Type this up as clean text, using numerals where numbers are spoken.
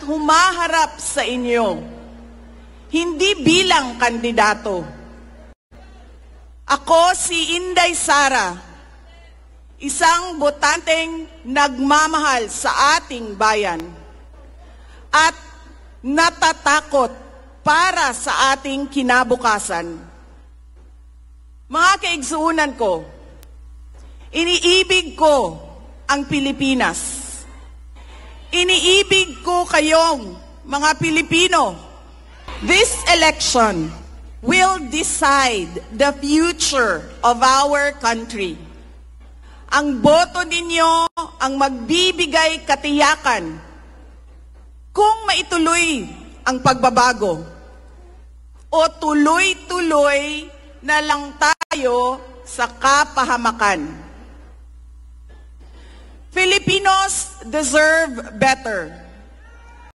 humaharap sa inyo, hindi bilang kandidato. Ako si Inday Sara, isang botanteng nagmamahal sa ating bayan at natatakot para sa ating kinabukasan. Mga kaigsuunan ko, iniibig ko ang Pilipinas. Iniibig ko kayong mga Pilipino. This election will decide the future of our country. Ang boto ninyo ang magbibigay katiyakan kung maituloy ang pagbabago o tuloy-tuloy na lang tayo sa kapahamakan. Filipinos deserve better.